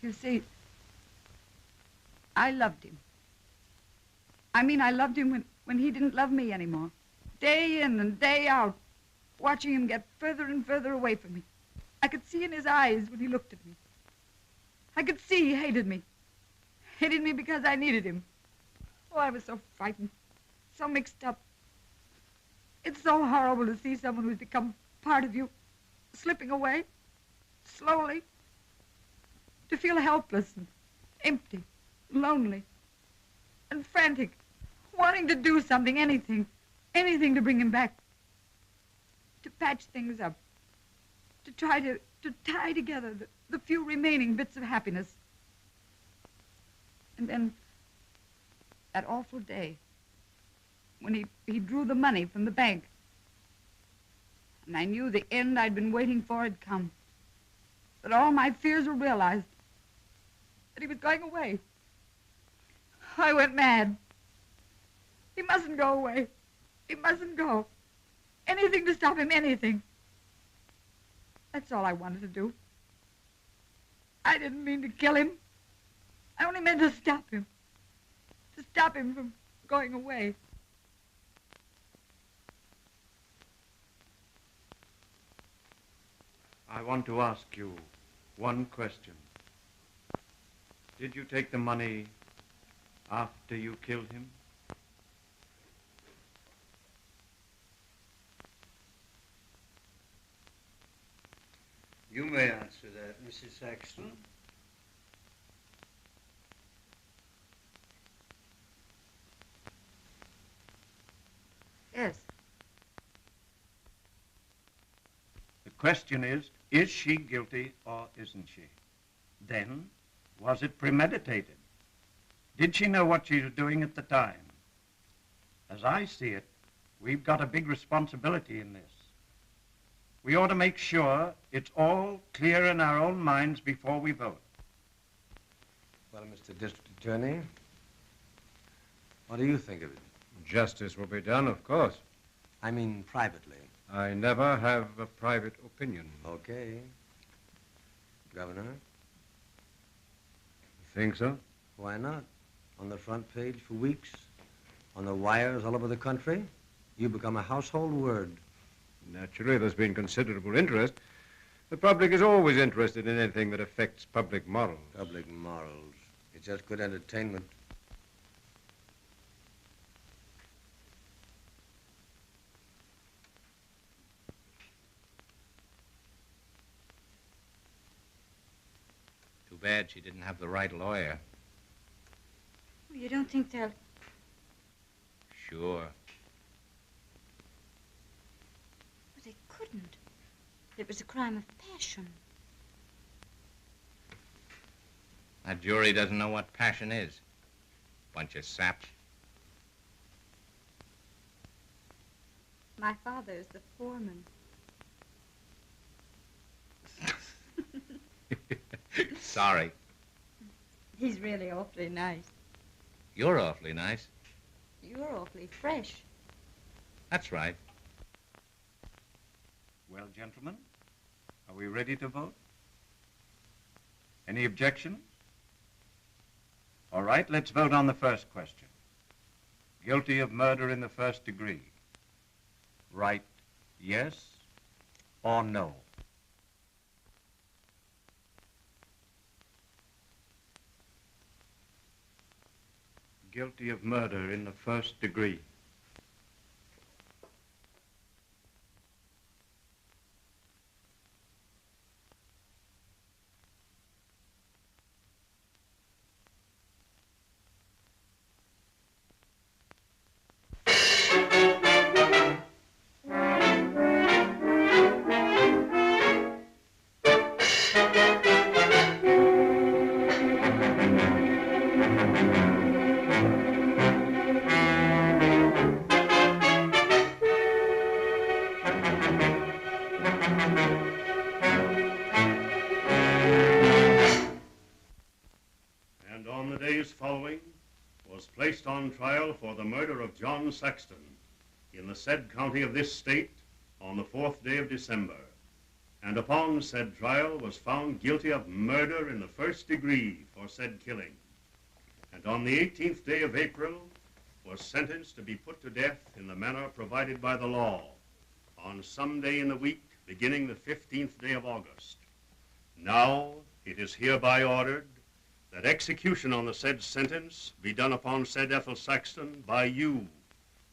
You see, I loved him. I mean, I loved him when he didn't love me anymore. Day in and day out, watching him get further and further away from me. I could see in his eyes when he looked at me. I could see he hated me. Hated me because I needed him. Oh, I was so frightened, so mixed up. It's so horrible to see someone who's become part of you slipping away, slowly. To feel helpless and empty, lonely, and frantic, wanting to do something, anything to bring him back. To patch things up. To try to tie together the few remaining bits of happiness. And then, that awful day, when he drew the money from the bank, and I knew the end I'd been waiting for had come, that all my fears were realized, that he was going away. I went mad. He mustn't go away. He mustn't go. Anything to stop him, anything. That's all I wanted to do. I didn't mean to kill him. I only meant to stop him. To stop him from going away. I want to ask you one question. Did you take the money after you killed him? You may answer that, Mrs. Saxon. Yes. The question is she guilty or isn't she? Then, was it premeditated? Did she know what she was doing at the time? As I see it, we've got a big responsibility in this. We ought to make sure it's all clear in our own minds before we vote. Well, Mr. District Attorney, what do you think of it? Justice will be done, of course. I mean privately. I never have a private opinion. Okay. Governor? Think so? Why not? On the front page for weeks, on the wires all over the country, you become a household word. Naturally, there's been considerable interest. The public is always interested in anything that affects public morals. Public morals. It's just good entertainment. Too bad she didn't have the right lawyer. You don't think they'll... Sure. But they couldn't. It was a crime of passion. That jury doesn't know what passion is. Bunch of saps. My father is the foreman. Sorry. He's really awfully nice. You're awfully nice. You're awfully fresh. That's right. Well, gentlemen, are we ready to vote? Any objections? All right, let's vote on the first question. Guilty of murder in the first degree. Right, yes, or no? Guilty of murder in the first degree. Following was placed on trial for the murder of John Saxon in the said county of this state on the 4th day of December, and upon said trial was found guilty of murder in the first degree for said killing, and on the 18th day of April was sentenced to be put to death in the manner provided by the law on some day in the week beginning the 15th day of August. Now it is hereby ordered that execution on the said sentence be done upon said Ethel Saxon by you,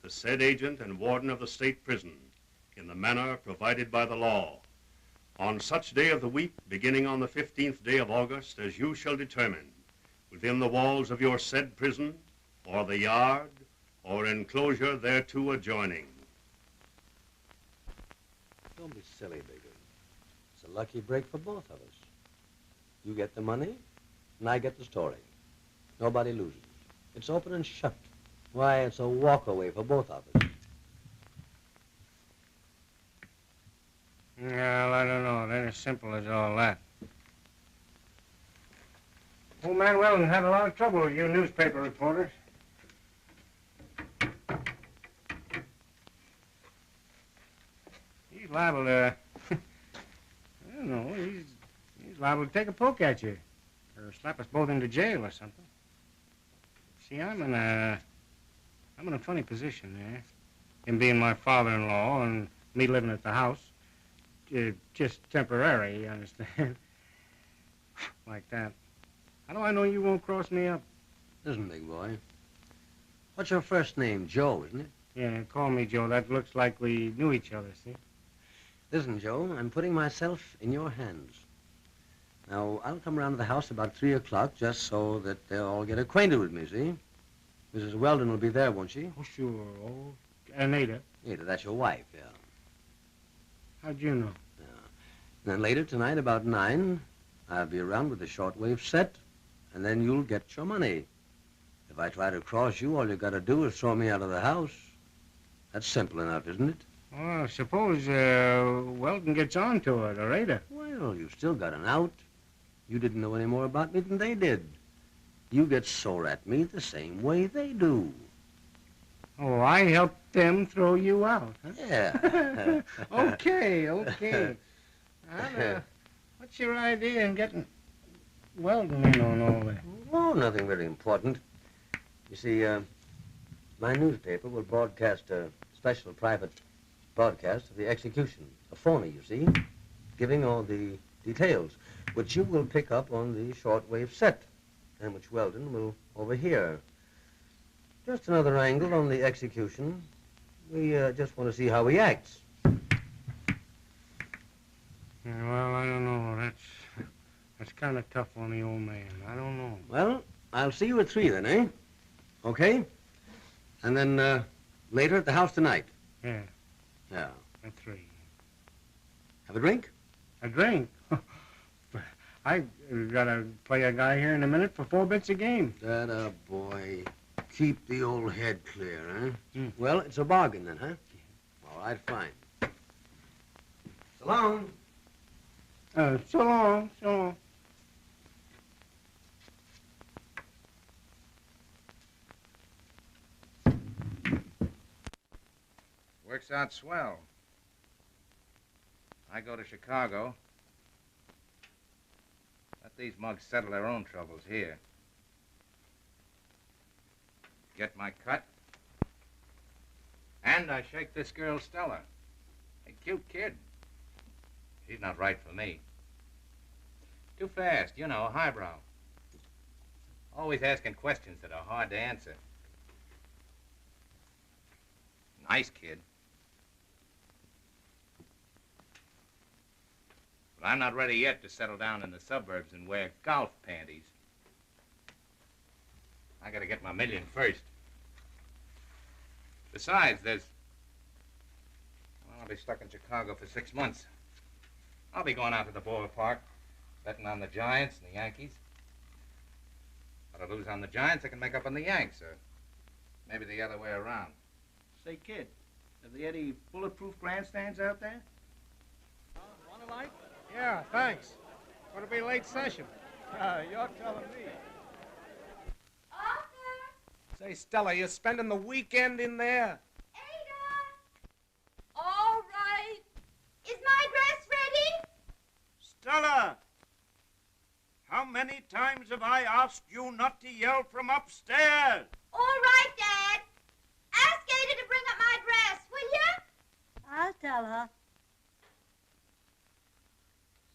the said agent and warden of the state prison, in the manner provided by the law, on such day of the week beginning on the 15th day of August as you shall determine, within the walls of your said prison, or the yard, or enclosure thereto adjoining. Don't be silly, Bigger. It's a lucky break for both of us. You get the money, and I get the story. Nobody loses. It's open and shut. Why, it's a walk-away for both of us. Well, I don't know. It ain't as simple as all that. Old man Weldon had a lot of trouble with you newspaper reporters. He's liable to, I don't know, he's liable to take a poke at you or slap us both into jail or something. See, I'm in a funny position there. Him being my father-in-law and me living at the house. Just temporary, you understand? Like that. How do I know you won't cross me up? Listen, big boy. What's your first name? Joe, isn't it? Yeah, call me Joe. That looks like we knew each other, see? Listen, Joe, I'm putting myself in your hands. Now, I'll come around to the house about 3 o'clock just so that they'll all get acquainted with me, see? Mrs. Weldon will be there, won't she? Oh, sure. Oh, and Ada. Ada, that's your wife, yeah. How'd you know? Yeah. And then later tonight, about 9, I'll be around with the shortwave set, and then you'll get your money. If I try to cross you, all you got to do is throw me out of the house. That's simple enough, isn't it? Well, suppose Weldon gets on to it, or Ada. Well, you've still got an out. You didn't know any more about me than they did. You get sore at me the same way they do. Oh, I helped them throw you out, huh? Yeah. Okay. Well, what's your idea in getting Weldon in on all that? Oh, nothing very important. You see, my newspaper will broadcast a special private broadcast of the execution. A phony, you see, giving all the details, which you will pick up on the shortwave set, and which Weldon will overhear. Just another angle on the execution. We just want to see how he acts. Yeah, well, I don't know. That's kind of tough on the old man. I don't know. Well, I'll see you at 3 then, eh? Okay? And then later at the house tonight. Yeah, Yeah. at 3. Have a drink? A drink? I gotta play a guy here in a minute for 4 bits a game. That boy. Keep the old head clear, huh? Mm. Well, it's a bargain then, huh? All right, fine. So long. So long. Works out swell. I go to Chicago. Let these mugs settle their own troubles here. Get my cut. And I shake this girl, Stella. A cute kid. She's not right for me. Too fast, you know, highbrow. Always asking questions that are hard to answer. Nice kid. But I'm not ready yet to settle down in the suburbs and wear golf panties. I gotta get my million first. Besides, well, I'll be stuck in Chicago for 6 months. I'll be going out to the ballpark, betting on the Giants and the Yankees. If I lose on the Giants, I can make up on the Yanks, or maybe the other way around. Say, kid, are there any bulletproof grandstands out there? Want a light? Yeah, thanks. Gonna be late session. You're telling me. Say, Stella, you're spending the weekend in there? Ada! All right. Is my dress ready? Stella! How many times have I asked you not to yell from upstairs? All right, Dad. Ask Ada to bring up my dress, will you? I'll tell her.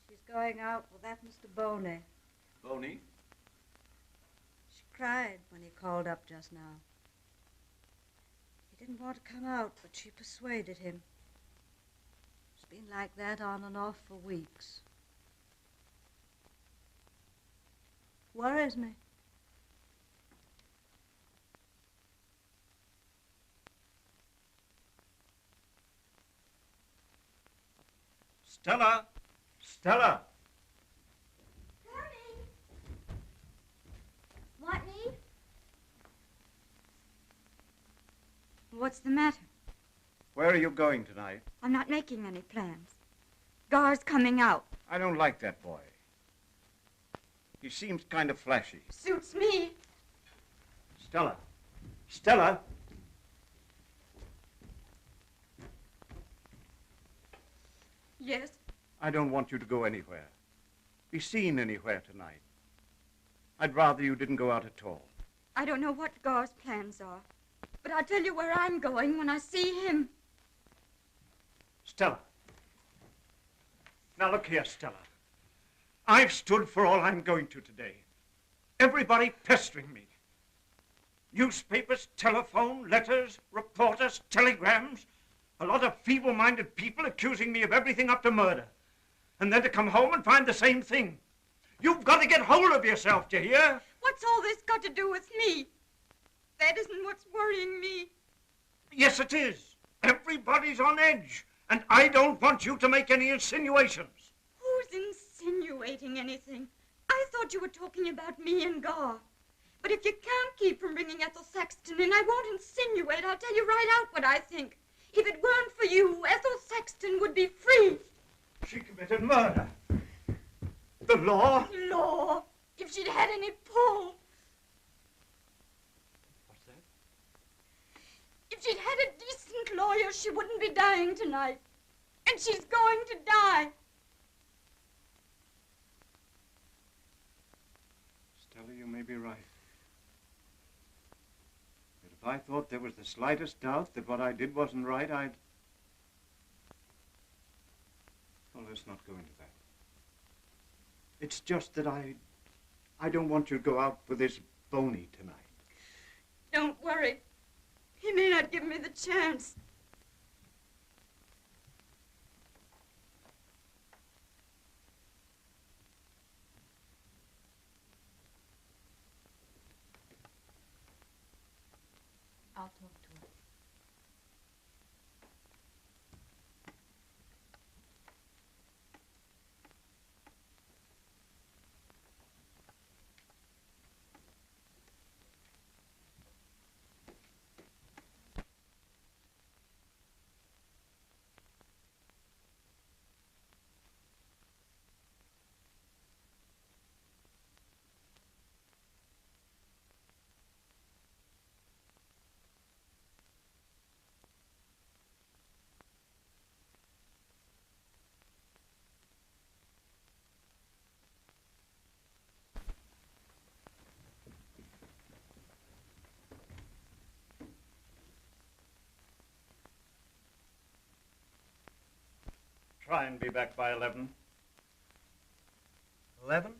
She's going out with that Mr. Boni. Boni? She cried when he called up just now. He didn't want to come out, but she persuaded him. It's been like that on and off for weeks. Worries me. Stella! Stella! Coming. What, Neve? What's the matter? Where are you going tonight? I'm not making any plans. Gar's coming out. I don't like that boy. He seems kind of flashy. Suits me. Stella! Stella! Yes? I don't want you to go anywhere. Be seen anywhere tonight. I'd rather you didn't go out at all. I don't know what Gar's plans are, but I'll tell you where I'm going when I see him. Stella. Now look here, Stella. I've stood for all I'm going to today. Everybody pestering me. Newspapers, telephone, letters, reporters, telegrams. A lot of feeble-minded people accusing me of everything up to murder. And then to come home and find the same thing. You've got to get hold of yourself, do you hear? What's all this got to do with me? That isn't what's worrying me. Yes, it is. Everybody's on edge. And I don't want you to make any insinuations. Who's insinuating anything? I thought you were talking about me and Gar. But if you can't keep from bringing Ethel Saxon in, I won't insinuate. I'll tell you right out what I think. If it weren't for you, Ethel Saxon would be free. She committed murder. The law? Law, if she'd had any pull. What's that? If she'd had a decent lawyer, she wouldn't be dying tonight. And she's going to die. Stella, you may be right. But if I thought there was the slightest doubt that what I did wasn't right, I'd... Well, let's not go into that. It's just that I don't want you to go out with this Boni tonight. Don't worry. He may not give me the chance. I'll talk to her. Try and be back by 11. 11?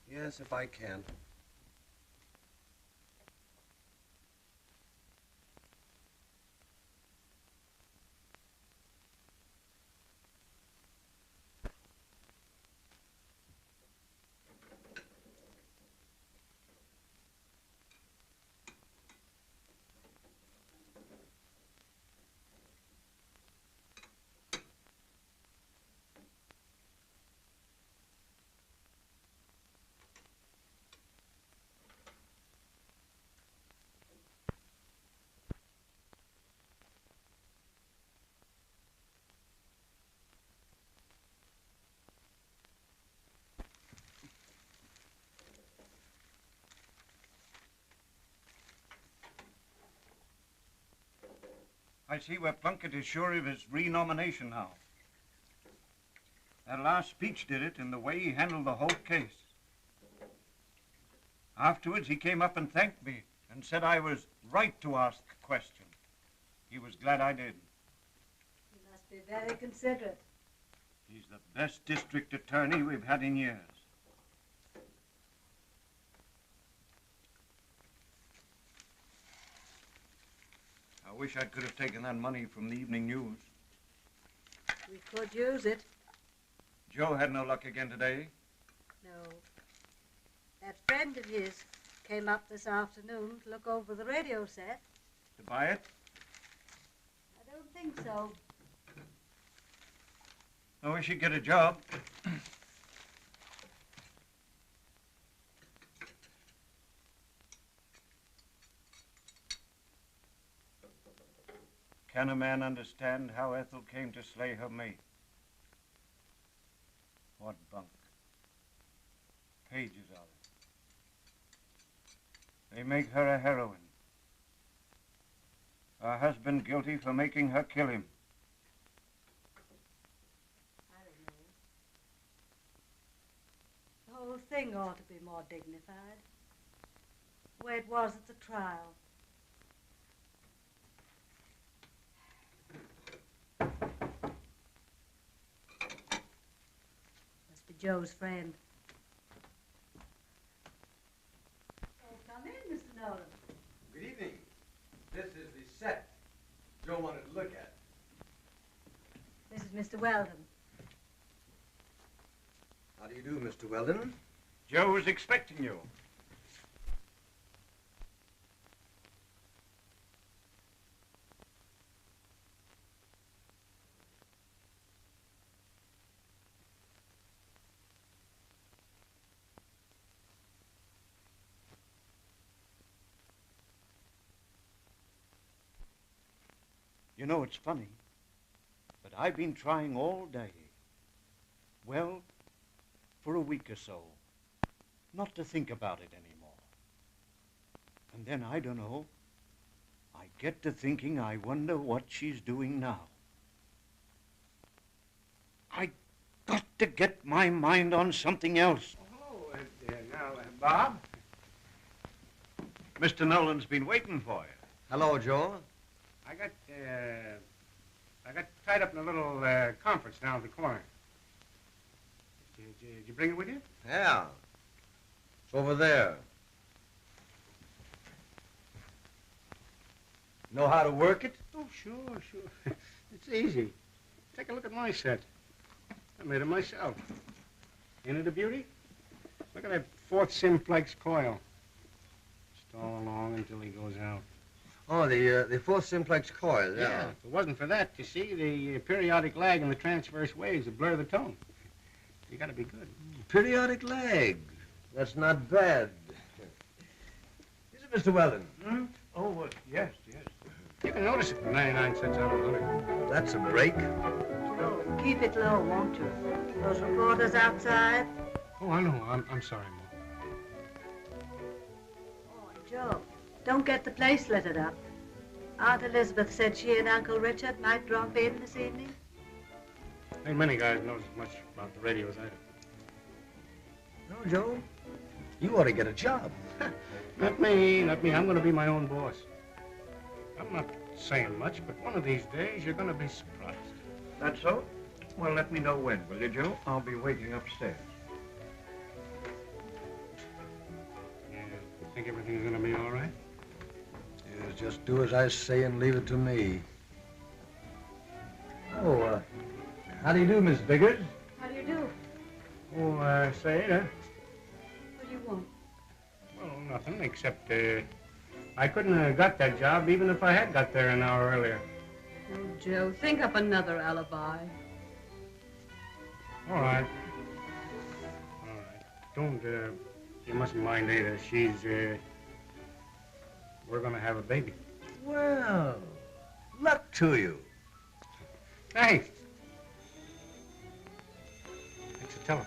Yes, if I can. I see where Plunkett is sure of his renomination now. That last speech did it in the way he handled the whole case. Afterwards, he came up and thanked me and said I was right to ask a question. He was glad I did. He must be very considerate. He's the best district attorney we've had in years. I wish I could have taken that money from the evening news. We could use it. Joe had no luck again today. No. That friend of his came up this afternoon to look over the radio set. To buy it? I don't think so. I wish he'd get a job. Can a man understand how Ethel came to slay her mate? What bunk. Pages of it. They make her a heroine. Her husband guilty for making her kill him. I don't know. The whole thing ought to be more dignified. The way it was at the trial. Must be Joe's friend. Oh, come in, Mr. Nolan. Good evening. This is the set Joe wanted to look at. This is Mr. Weldon. How do you do, Mr. Weldon? Joe was expecting you. You know, it's funny, but I've been trying all day, well, for a week or so, not to think about it anymore. And then, I don't know, I get to thinking I wonder what she's doing now. I got to get my mind on something else. Oh, now, Bob? Mr. Nolan's been waiting for you. Hello, Joe. I got tied up in a little conference down at the corner. Did you bring it with you? Yeah. It's over there. Know how to work it? Oh, sure. It's easy. Take a look at my set. I made it myself. Ain't it a beauty? Look at that fourth simplex coil. Stall along until he goes out. Oh, the fourth simplex coil, yeah. If it wasn't for that, you see, the periodic lag in the transverse waves would blur the tone. You gotta be good. Periodic lag. That's not bad. Is it Mr. Weldon? Hmm? Oh, yes. You can notice it for 99 cents out of 100. That's a break. Joe, keep it low, won't you? Those reporters outside. Oh, I know. I'm sorry, Mo. Oh, and Joe, don't get the place littered up. Aunt Elizabeth said she and Uncle Richard might drop in this evening. Ain't many guys knows as much about the radio as I do. No, Joe. You ought to get a job. Not me. I'm going to be my own boss. I'm not saying much, but one of these days you're going to be surprised. That's so? Well, let me know when, will you, Joe? I'll be waiting upstairs. Yeah, think everything's going to be all right? Yes, just do as I say and leave it to me. Oh, how do you do, Miss Biggers? How do you do? Oh, say, What do you want? well, nothing, except, I couldn't have got that job even if I had got there an hour earlier. Oh, Joe, think up another alibi. All right. Don't, you mustn't mind Ada. She's, we're gonna have a baby. Well, luck to you. Thanks. Thanks for telling.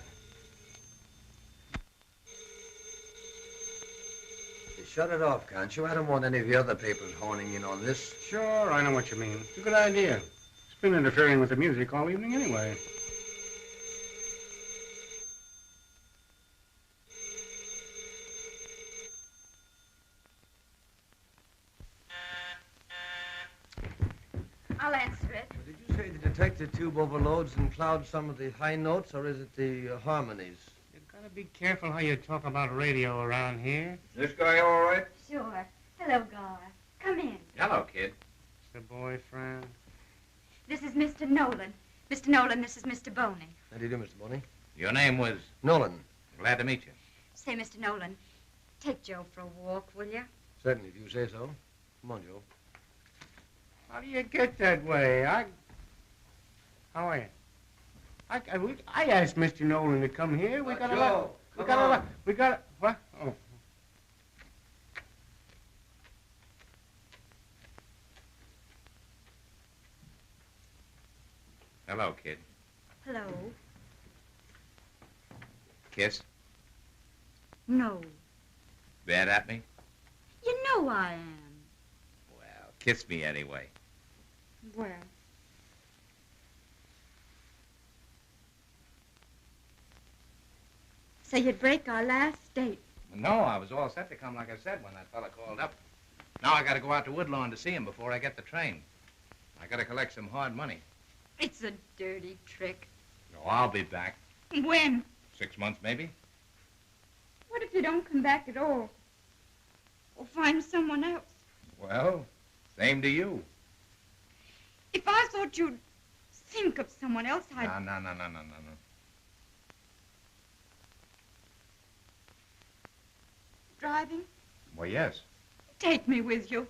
shut it off, can't you? I don't want any of the other papers horning in on this. Sure, I know what you mean. It's a good idea. It's been interfering with the music all evening anyway. I'll answer it. Did you say the detector tube overloads and clouds some of the high notes, or is it the harmonies? You gotta be careful how you talk about radio around here. This guy all right? Sure. Hello, Gar. Come in. Hello, kid. It's the boyfriend. This is Mr. Nolan. Mr. Nolan, this is Mr. Boni. How do you do, Mr. Boney? Your name was? Nolan. Glad to meet you. Say, Mr. Nolan, take Joe for a walk, will you? Certainly, if you say so. Come on, Joe. How do you get that way? How are you? I asked Mr. Nolan to come here. We got a lot. We got what? Oh. Hello, kid. Hello. Kiss? No. Bad at me? You know I am. Well, kiss me anyway. Well. So you'd break our last date. No, I was all set to come, like I said, when that fella called up. Now I gotta go out to Woodlawn to see him before I get the train. I gotta collect some hard money. It's a dirty trick. No, I'll be back. When? 6 months, maybe? What if you don't come back at all? Or find someone else? Well, same to you. If I thought you'd think of someone else, I'd... No. Driving? Well, yes. Take me with you.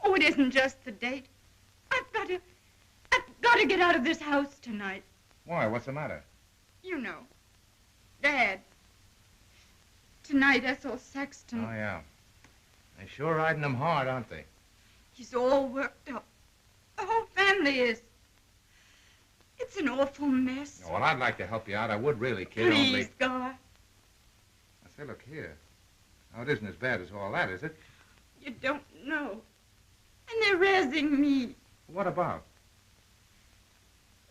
Oh, it isn't just the date. I've got to get out of this house tonight. Why? What's the matter? You know. Dad. Tonight, Ethel Saxon. Oh, yeah. They're sure riding them hard, aren't they? He's all worked up. The whole family is. It's an awful mess. Oh, well, I'd like to help you out. I would really, kid. Please, Only... Gar. I say, look here. Now, it isn't as bad as all that, is it? You don't know. And they're raising me. What about?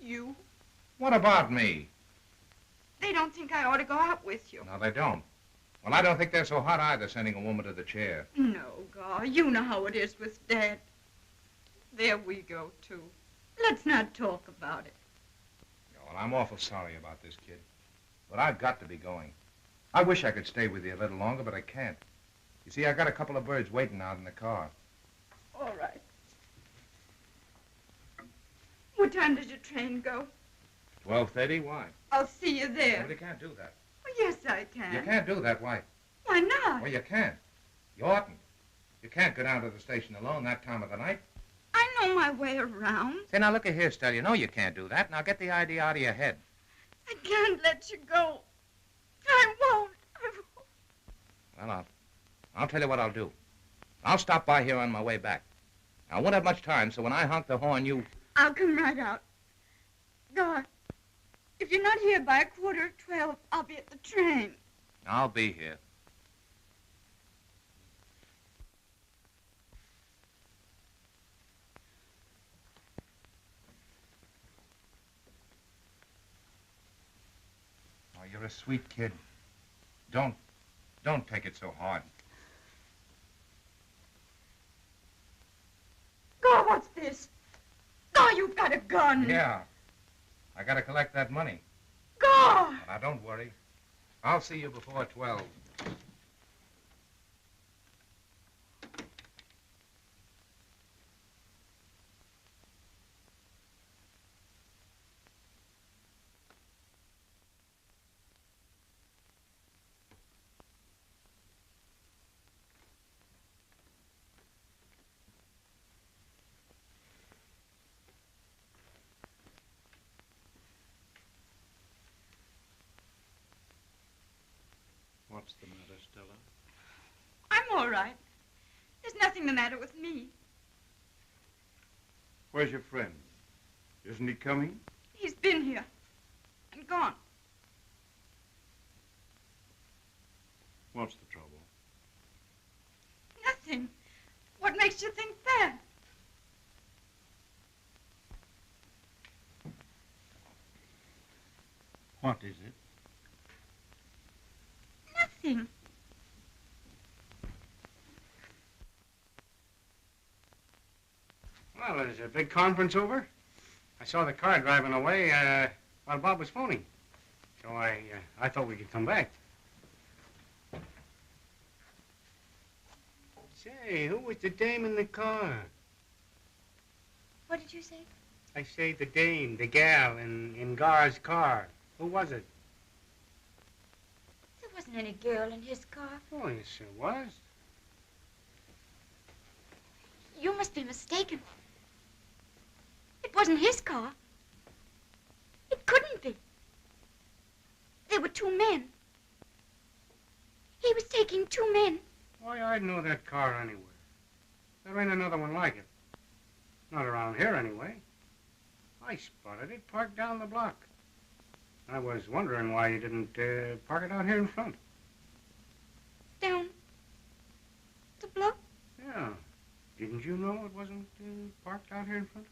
You. What about me? They don't think I ought to go out with you. No, they don't. Well, I don't think they're so hot either, sending a woman to the chair. No, Gar. You know how it is with Dad. There we go, too. Let's not talk about it. Yeah, well, I'm awful sorry about this, kid. But I've got to be going. I wish I could stay with you a little longer, but I can't. You see, I got a couple of birds waiting out in the car. All right. What time does your train go? 12:30, why? I'll see you there. Well, you can't do that. Oh, yes, I can. You can't do that, why? Why not? Well, you can't. You oughtn't. You can't go down to the station alone that time of the night. I know my way around. Say, now, look at here, Stella. You know you can't do that. Now, get the idea out of your head. I can't let you go. I won't. Well, I'll tell you what I'll do. I'll stop by here on my way back. I won't have much time, so when I honk the horn, you... I'll come right out. Gar, if you're not here by 12:15, I'll be at the train. I'll be here. Oh, you're a sweet kid. Don't take it so hard. Gar, what's this? Gar, you've got a gun. Yeah. I gotta collect that money. Gar! Now, don't worry. I'll see you before 12. What's the matter, Stella? I'm all right. There's nothing the matter with me. Where's your friend? Isn't he coming? He's been here and gone. What's the trouble? Nothing. What makes you think that? What is it? Nothing. Well, there's a big conference over. I saw the car driving away while Bob was phoning. So I thought we could come back. Say, who was the dame in the car? What did you say? I say the dame, the gal in Gar's car. Who was it? There wasn't any girl in his car. Oh, yes, there was. You must be mistaken. It wasn't his car. It couldn't be. There were two men. He was taking two men. Why, I'd know that car anywhere. There ain't another one like it. Not around here, anyway. I spotted it parked down the block. I was wondering why you didn't park it out here in front. Down the block? Yeah. Didn't you know it wasn't parked out here in front?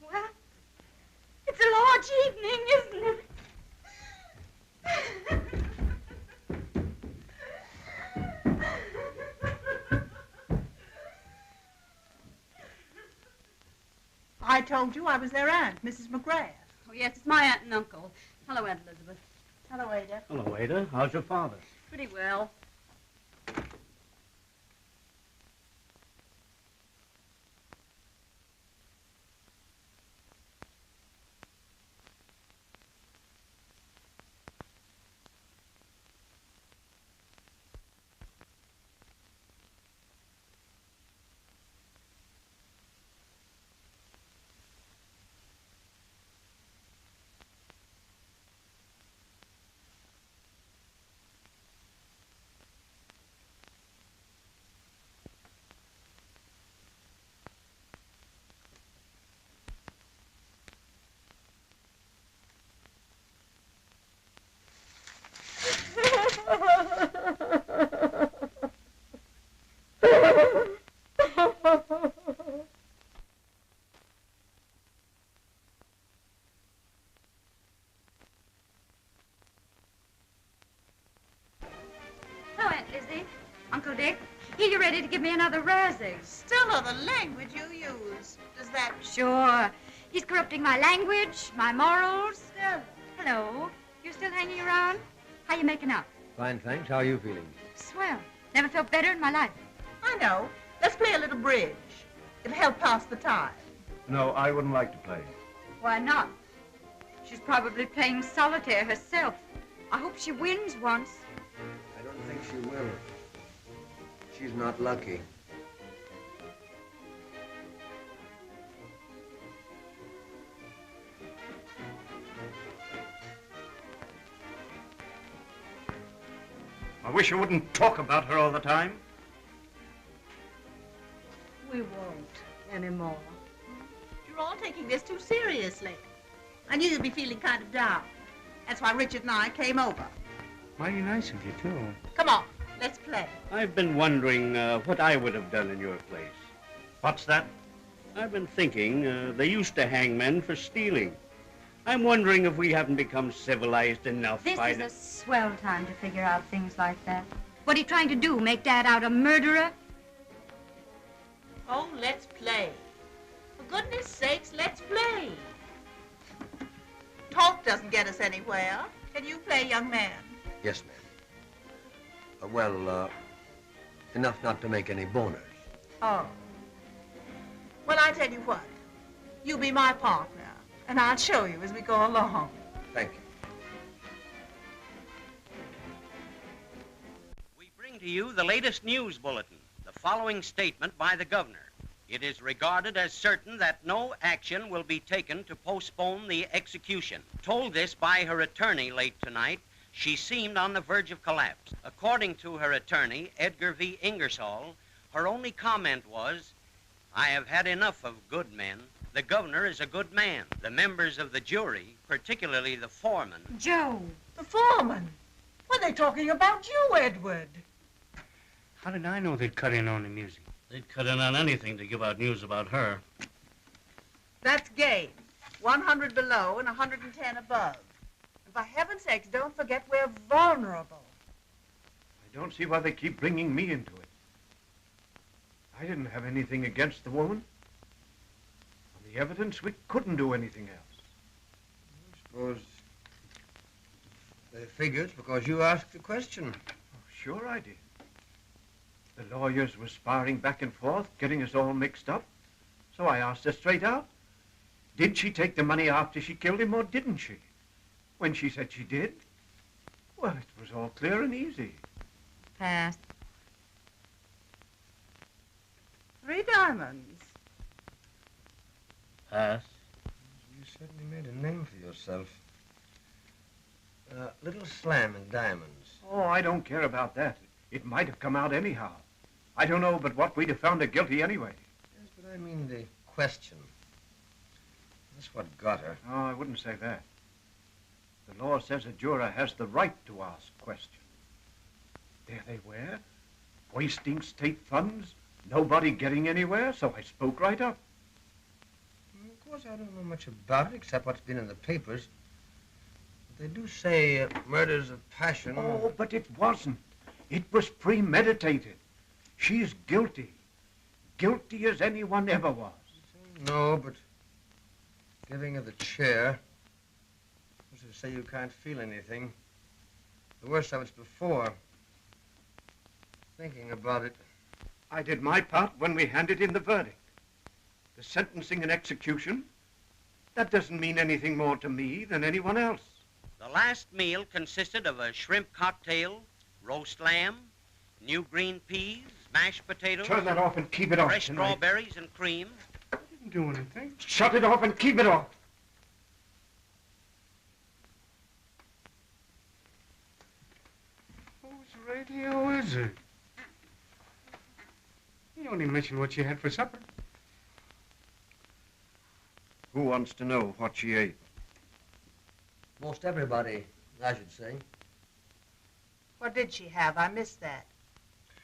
Well, it's a large evening, isn't it? I told you I was their aunt, Mrs. McGrath. Oh, yes, it's my aunt and uncle. Hello, Aunt Elizabeth. Hello, Ada. Hello, Ada. How's your father? Pretty well. Hello, Aunt Lizzie. Uncle Dick. Here, you ready to give me another razzing? Stella, the language you use. Does that... Sure. He's corrupting my language, my morals. Stella. Hello. You still hanging around? How you making out? Fine, thanks. How are you feeling? Swell. Never felt better in my life. I know. Let's play a little bridge. It'll help pass the time. No, I wouldn't like to play. Why not? She's probably playing solitaire herself. I hope she wins once. I don't think she will. She's not lucky. I wish you wouldn't talk about her all the time. We won't anymore. You're all taking this too seriously. I knew you'd be feeling kind of down. That's why Richard and I came over. Mighty nice of you, too. Come on, let's play. I've been wondering what I would have done in your place. What's that? I've been thinking they used to hang men for stealing. I'm wondering if we haven't become civilized enough This by is a swell time to figure out things like that. What are you trying to do, make Dad out a murderer? Oh, let's play. For goodness sakes, let's play. Talk doesn't get us anywhere. Can you play, young man? Yes, ma'am. Enough not to make any boners. Oh. Well, I tell you what. You be my partner, and I'll show you as we go along. Thank you. We bring to you the latest news bulletin, the following statement by the governor. It is regarded as certain that no action will be taken to postpone the execution. Told this by her attorney late tonight, she seemed on the verge of collapse. According to her attorney, Edgar V. Ingersoll, Her only comment was, "I have had enough of good men. The governor is a good man. The members of the jury, particularly the foreman..." Joe. The foreman? Were they talking about you, Edward? How did I know they'd cut in on the music? They'd cut in on anything to give out news about her. That's game. 100 below and 110 above. And for heaven's sakes, don't forget we're vulnerable. I don't see why they keep bringing me into it. I didn't have anything against the woman. On the evidence, we couldn't do anything else. I suppose they figured because you asked the question. Oh, sure I did. The lawyers were sparring back and forth, getting us all mixed up. So I asked her straight out, did she take the money after she killed him or didn't she? When she said she did, well, it was all clear and easy. Pass. 3 diamonds. Pass. You certainly made a name for yourself. Little slam in diamonds. Oh, I don't care about that. It might have come out anyhow. I don't know but what we'd have found her guilty anyway. Yes, but I mean the question. That's what got her. Oh, I wouldn't say that. The law says a juror has the right to ask questions. There they were, wasting state funds, nobody getting anywhere, so I spoke right up. Of course, I don't know much about it except what's been in the papers. But they do say murders of passion. Oh, but it wasn't. It was premeditated. She's guilty. Guilty as anyone ever was. No, but giving her the chair, which is to say you can't feel anything. The worst of it's before. Thinking about it. I did my part when we handed in the verdict. The sentencing and execution, that doesn't mean anything more to me than anyone else. The last meal consisted of a shrimp cocktail, roast lamb, new green peas, mashed potatoes... Turn that off and keep it off fresh tonight. strawberries and cream. I didn't do anything. Shut it off and keep it off. Whose radio is it? You only mentioned what she had for supper. Who wants to know what she ate? Most everybody, I should say. What did she have? I missed that.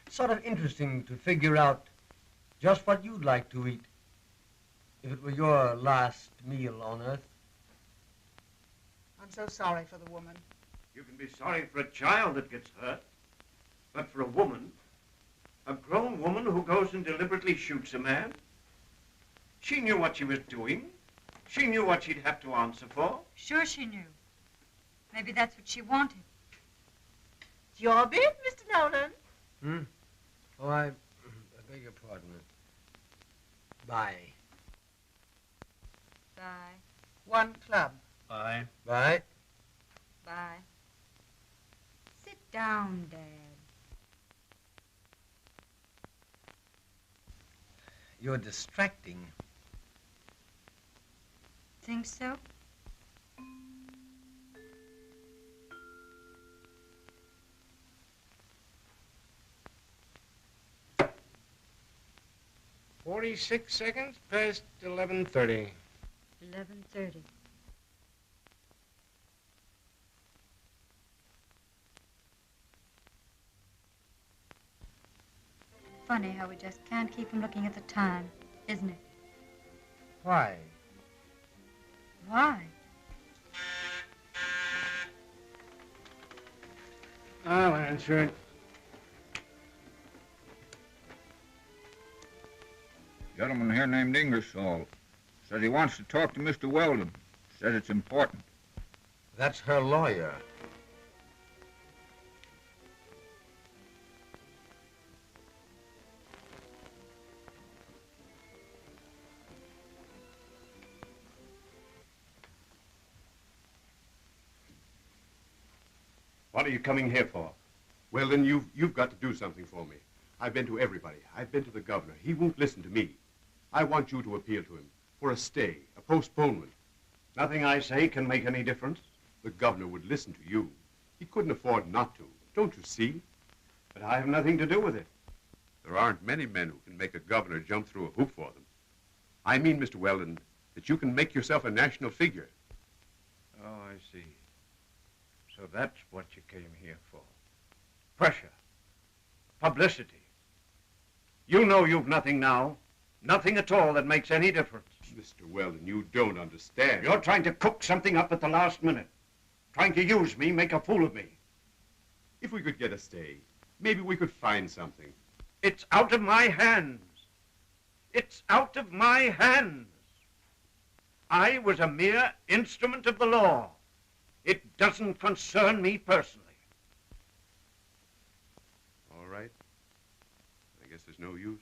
Sort of interesting to figure out just what you'd like to eat if it were your last meal on Earth. I'm so sorry for the woman. You can be sorry for a child that gets hurt, but for a woman, a grown woman who goes and deliberately shoots a man, she knew what she was doing. She knew what she'd have to answer for. Sure she knew. Maybe that's what she wanted. It's your bid, Mr. Nolan. Hmm? Oh, I beg your pardon. Bye. Bye. 1 club. Bye. Bye. Bye. Sit down, Dad. You're distracting. Think so? "46 seconds past 11:30. 11:30. Funny how we just can't keep from looking at the time, isn't it? Why? Why? I'll answer it. Gentleman here named Ingersoll says he wants to talk to Mr. Weldon. Says it's important. That's her lawyer. What are you coming here for? Weldon, you've got to do something for me. I've been to everybody. I've been to the governor. He won't listen to me. I want you to appeal to him for a stay, a postponement. Nothing I say can make any difference. The governor would listen to you. He couldn't afford not to. Don't you see? But I have nothing to do with it. There aren't many men who can make a governor jump through a hoop for them. I mean, Mr. Weldon, that you can make yourself a national figure. Oh, I see. So that's what you came here for. Pressure. Publicity. You know you've nothing now. Nothing at all that makes any difference. Mr. Weldon, you don't understand. You're trying to cook something up at the last minute. Trying to use me, make a fool of me. If we could get a stay, maybe we could find something. It's out of my hands. It's out of my hands. I was a mere instrument of the law. It doesn't concern me personally. All right. I guess there's no use.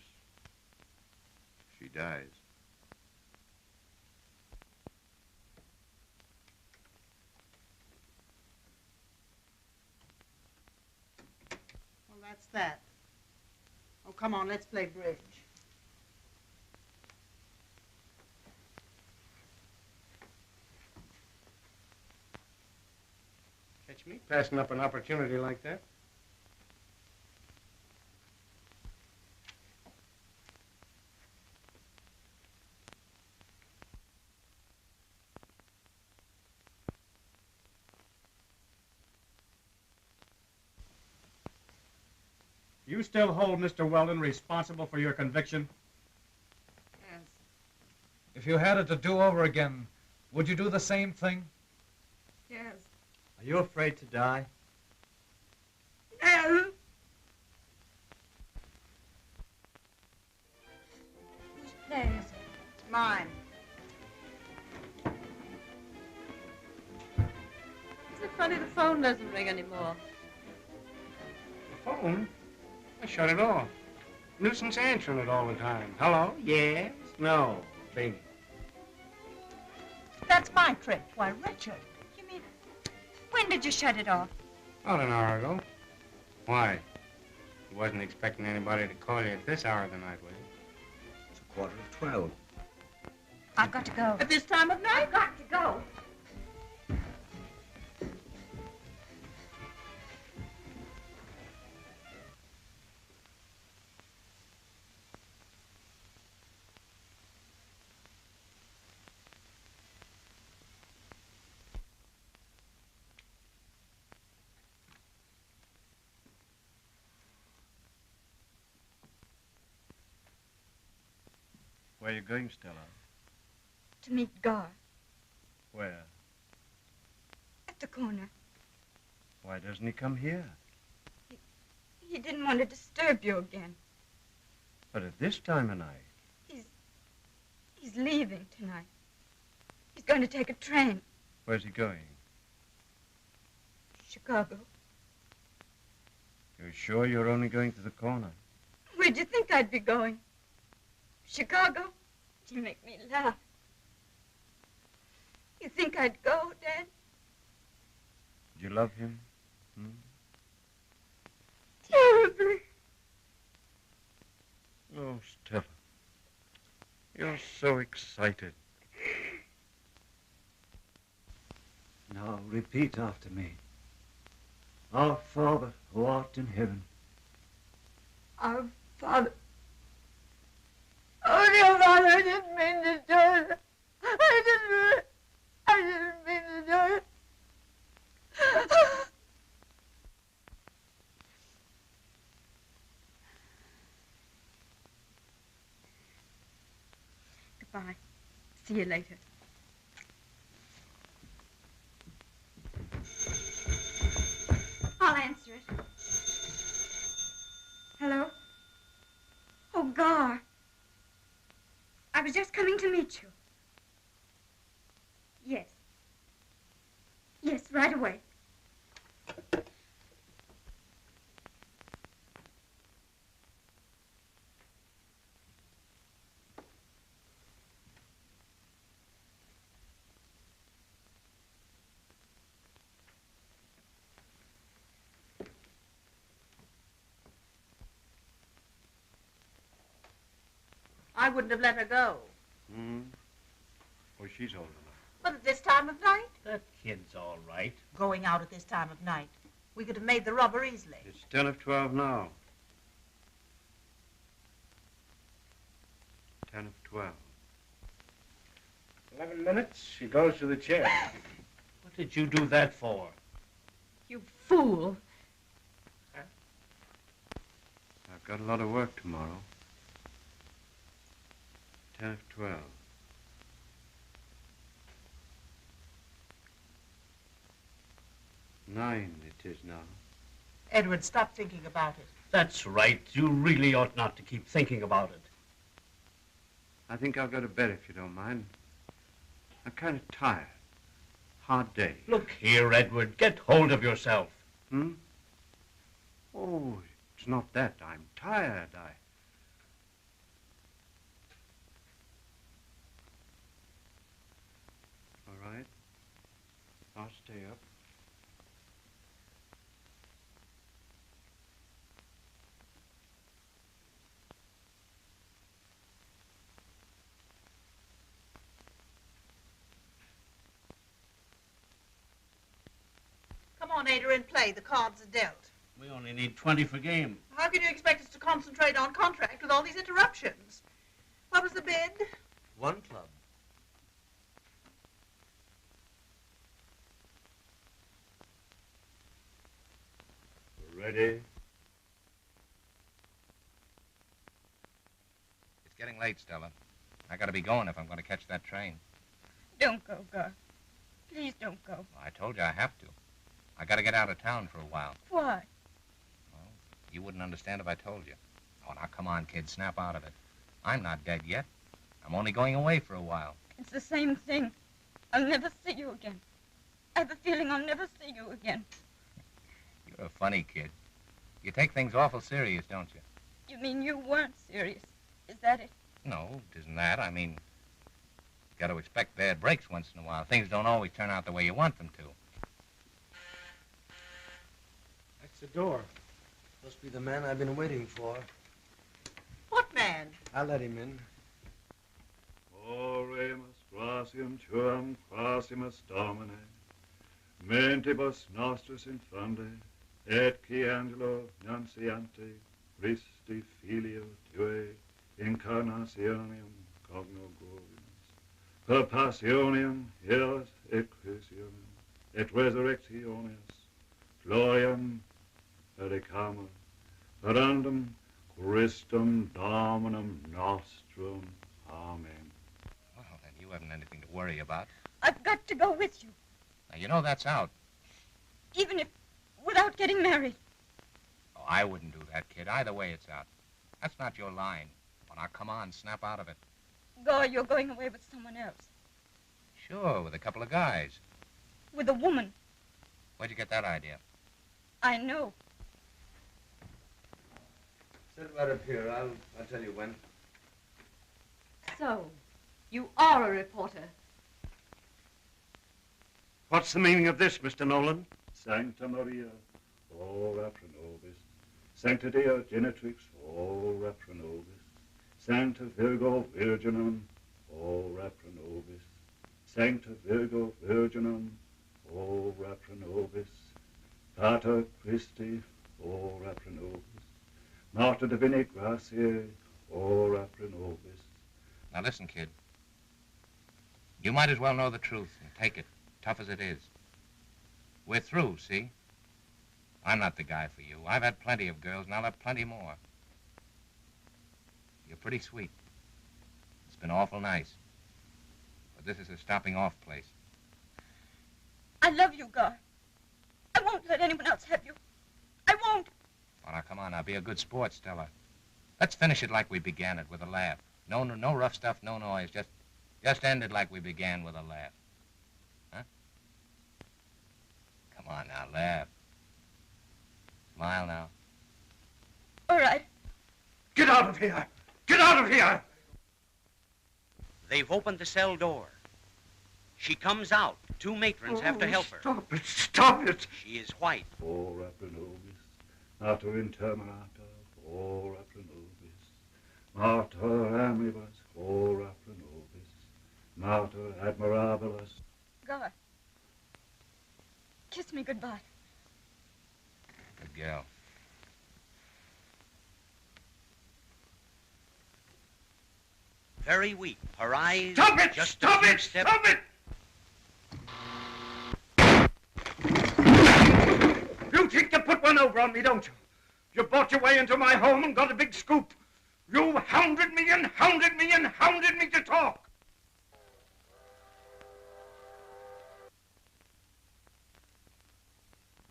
She dies. Well, that's that. Oh, come on, let's play bridge. Catch me passing up an opportunity like that. You still hold Mr. Weldon responsible for your conviction? Yes. If you had it to do over again, would you do the same thing? Yes. Are you afraid to die? Yes. Whose play is it? It's mine. Isn't it funny the phone doesn't ring anymore? The phone? I shut it off. Nuisance answering it all the time. Hello? Yes? No. Bing. That's my trick. Why, Richard. You mean, when did you shut it off? About an hour ago. Why? You wasn't expecting anybody to call you at this hour of the night, was you? It's 11:45. I've got to go. At this time of night? I've got to go. Where are you going, Stella? To meet Gar Where? at the corner. Why doesn't he come here? He didn't want to disturb you again. But at this time of night. He's leaving tonight. He's going to take a train. Where's he going? Chicago. You're sure you're only going to the corner? Where'd you think I'd be going? Chicago? You make me laugh. You think I'd go, Dad? Do you love him? Terribly. Oh, Stella. You're so excited. Now repeat after me. Our Father, who art in heaven. Our Father. Oh, dear Father, I didn't mean to do it. I didn't mean to do it. Goodbye. See you later. I'll answer it. Hello? Oh, Gar. I was just coming to meet you. Yes. Yes, right away. I wouldn't have let her go. Well, she's old enough. But at this time of night? That kid's all right. Going out at this time of night. We could have made the rubber easily. It's 10 of 12 now. 10 of 12. 11 minutes, she goes to the chair. What did you do that for? You fool. I've got a lot of work tomorrow. 10 of 12. 9 it is now. Edward, stop thinking about it. That's right. You really ought not to keep thinking about it. I think I'll go to bed if you don't mind. I'm kind of tired. Hard day. Look here, Edward. Get hold of yourself. Hmm? Oh, it's not that. I'm tired. All right. I'll stay up. Come on, Ada, and play. The cards are dealt. We only need 20 for game. How can you expect us to concentrate on contract with all these interruptions? What was the bid? 1 club. Ready? It's getting late, Stella. I gotta be going if I'm gonna catch that train. Don't go, Gar. Please don't go. Well, I told you I have to. I gotta get out of town for a while. Why? You wouldn't understand if I told you. Oh, now come on, kid, snap out of it. I'm not dead yet. I'm only going away for a while. It's the same thing. I'll never see you again. I have a feeling I'll never see you again. You're a funny kid. You take things awful serious, don't you? You mean you weren't serious? Is that it? No, it isn't that. I mean, you got to expect bad breaks once in a while. Things don't always turn out the way you want them to. That's the door. Must be the man I've been waiting for. What man? I'll let him in. Oremus gratium tuam quasimus domine, mentibus nostris infande, et qui angelo nunciante, Christi filio tue, incarnationem cogno glorious, per passionem eos et crucianem, et resurrectionis, gloriam predicamur, perandum Christum Dominum nostrum. Amen. Well, then you haven't anything to worry about. I've got to go with you, Now, you know that's out. even if without getting married. Oh, I wouldn't do that, kid. Either way, it's out. That's not your line. Well, now, come on, snap out of it. Gar, you're going away with someone else. Sure, with a couple of guys. With a woman. Where'd you get that idea? I know. Sit right up here. I'll tell you when. So, you are a reporter. What's the meaning of this, Mr. Nolan? Sancta Maria, ora pro nobis. Sancta Deo Genitrix, ora pro nobis. Sancta Virgo Virginum, ora pro nobis. Sancta Virgo Virginum, ora pro nobis. Pater Christi, ora pro nobis. Mater Divinae Gratiae, ora pro nobis. Now, listen, kid. You might as well know the truth and take it, tough as it is. We're through, see? I'm not the guy for you. I've had plenty of girls, and I'll have plenty more. You're pretty sweet. It's been awful nice. But this is a stopping off place. I love you, Gar. I won't let anyone else have you. I won't. Oh, now, come on, now, be a good sport, Stella. Let's finish it like we began it, with a laugh. No rough stuff, no noise. Just end it like we began, with a laugh. Huh? Come on now, laugh. Smile now. All right. Get out of here! Get out of here! They've opened the cell door. She comes out. 2 matrons have to help her. Stop it! Stop it! She is white. Ora pro nobis. Mater interminata, ora pro nobis. Mater amibus, ora pro nobis. Mater admirabilis. Gar. Kiss me goodbye. Good girl. very weak. Her eyes Stop it! just Stop a few it! steps. Stop it! You think to put one over on me, don't you? You bought your way into my home and got a big scoop. You hounded me and hounded me and hounded me to talk.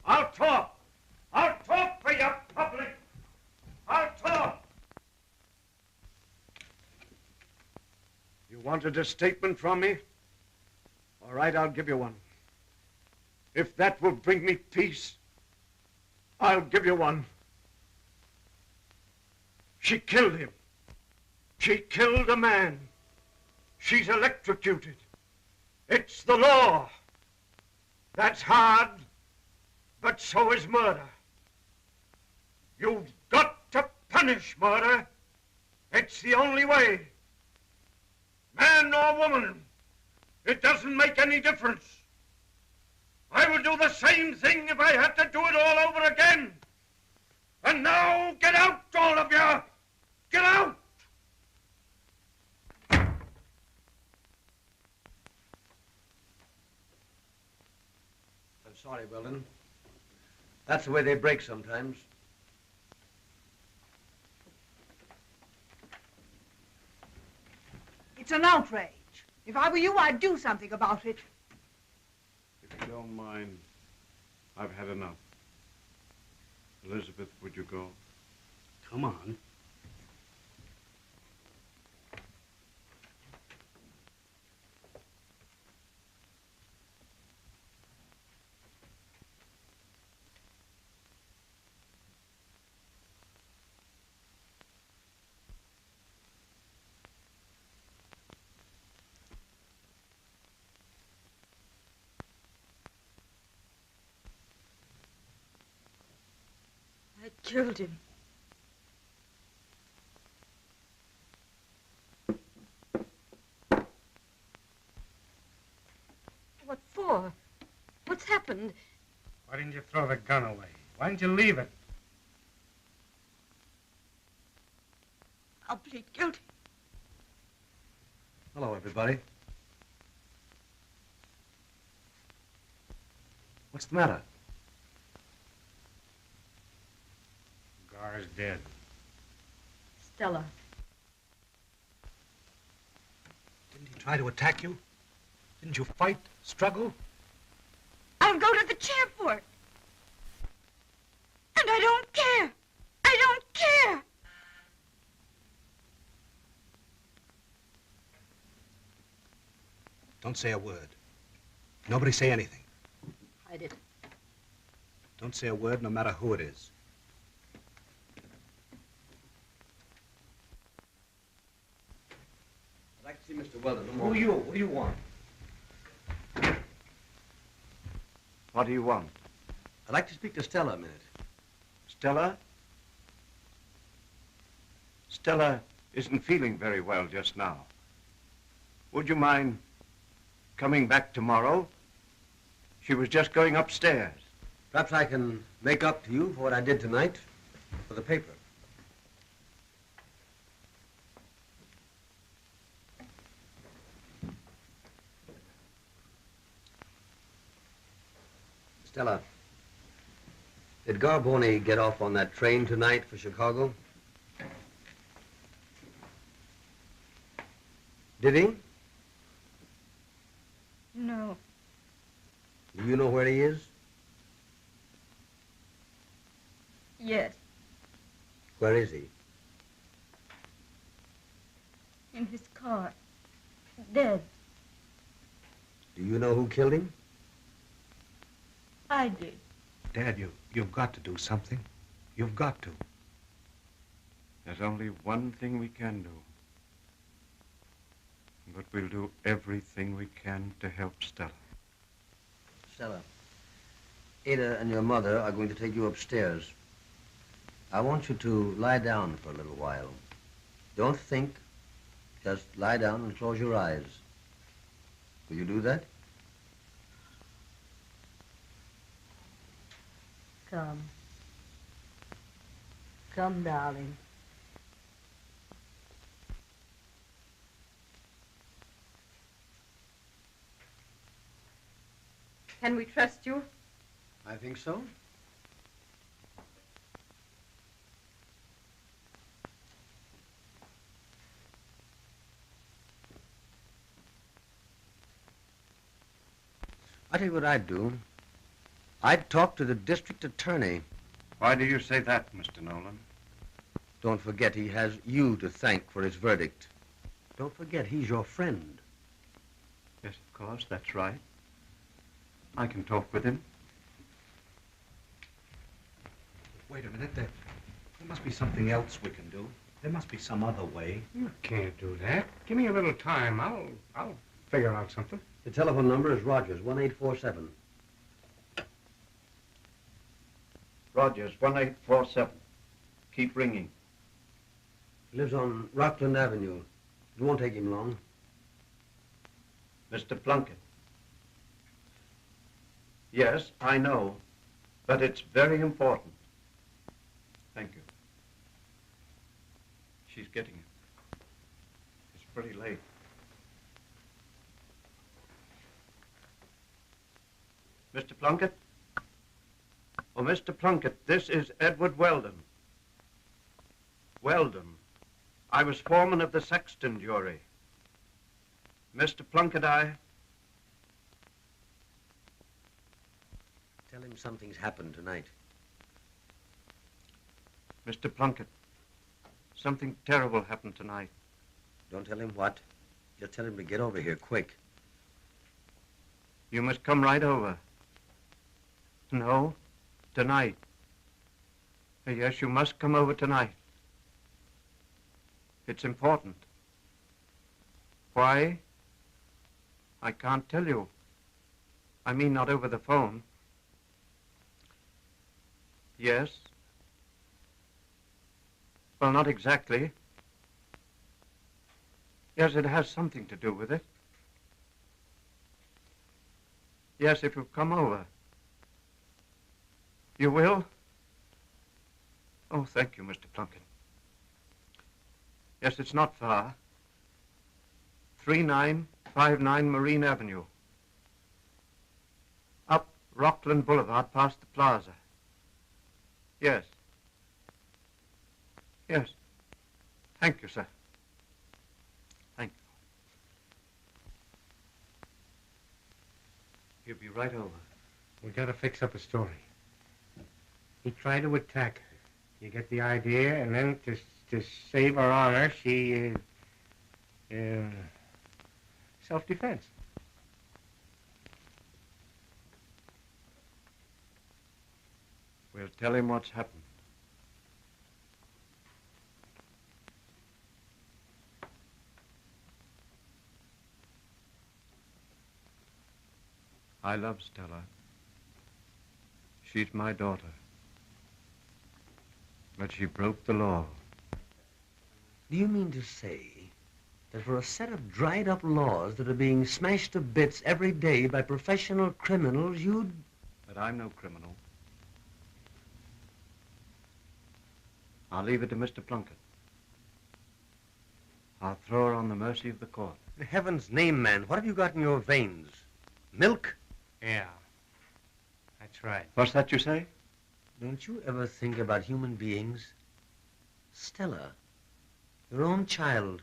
I'll talk. I'll talk for you, public. I'll talk. You wanted a statement from me? All right, I'll give you one. If that will bring me peace, I'll give you one. She killed him. She killed a man. She's electrocuted. It's the law. That's hard, but so is murder. You've got to punish murder. It's the only way. Man or woman, it doesn't make any difference. I would do the same thing if I had to do it all over again. And now, get out, all of you! Get out! I'm sorry, Weldon. That's the way they break sometimes. It's an outrage. If I were you, I'd do something about it. If you don't mind, I've had enough. Elizabeth, would you go? Come on. I killed him. What for? What's happened? Why didn't you throw the gun away? Why didn't you leave it? I'll plead guilty. Hello, everybody. What's the matter? Gar's dead. Stella. Didn't he try to attack you? Didn't you fight, struggle? I'll go to the chair for it. And I don't care. I don't care. Don't say a word. Nobody say anything. Hide it. Don't say a word, no matter who it is. I'd like to see Mr. Weldon. Who are you? What do you want? What do you want? I'd like to speak to Stella a minute. Stella? Stella isn't feeling very well just now. Would you mind coming back tomorrow? She was just going upstairs. Perhaps I can make up to you for what I did tonight for the paper. Stella, did Gar Boni get off on that train tonight for Chicago? Did he? No. Do you know where he is? Yes. Where is he? In his car. Dead. Do you know who killed him? I did. Dad, you've got to do something. You've got to. There's only one thing we can do. But we'll do everything we can to help Stella. Stella, Ada and your mother are going to take you upstairs. I want you to lie down for a little while. Don't think. Just lie down and close your eyes. Will you do that? Come. Come, darling. Can we trust you? I think so. I tell you what I'd do. I'd talk to the district attorney. Why do you say that, Mr. Nolan? Don't forget he has you to thank for his verdict. Don't forget he's your friend. Yes, of course, that's right. I can talk with him. Wait a minute. There must be something else we can do. There must be some other way. You can't do that. Give me a little time. I'll figure out something. The telephone number is Rogers, 1847. Rogers, 1847. Keep ringing. He lives on Rockland Avenue. It won't take him long. Mr. Plunkett. Yes, I know, but it's very important. Thank you. She's getting it. It's pretty late. Mr. Plunkett? Oh, Mr. Plunkett, this is Edward Weldon. Weldon. I was foreman of the Saxton jury. Mr. Plunkett, Tell him something's happened tonight. Mr. Plunkett, something terrible happened tonight. Don't tell him what. Just tell him to get over here quick. You must come right over. No, tonight. Yes, you must come over tonight. It's important. Why? I can't tell you. I mean, not over the phone. Yes. Well, not exactly. Yes, it has something to do with it. Yes, if you'll come over. You will? Oh, thank you, Mr. Plunkett. Yes, it's not far. 3959 Marine Avenue. Up Rockland Boulevard past the plaza. Yes. Yes. Thank you, sir. Thank you. He'll be right over. We gotta fix up a story. He tried to attack her. You get the idea, and then to save her honor, she, self-defense. We'll tell him what's happened. I love Stella. She's my daughter. But she broke the law. Do you mean to say that for a set of dried-up laws that are being smashed to bits every day by professional criminals, you'd... But I'm no criminal. I'll leave it to Mr. Plunkett. I'll throw her on the mercy of the court. In heaven's name, man, what have you got in your veins? Milk? Yeah, that's right. What's that you say? Don't you ever think about human beings? Stella, your own child,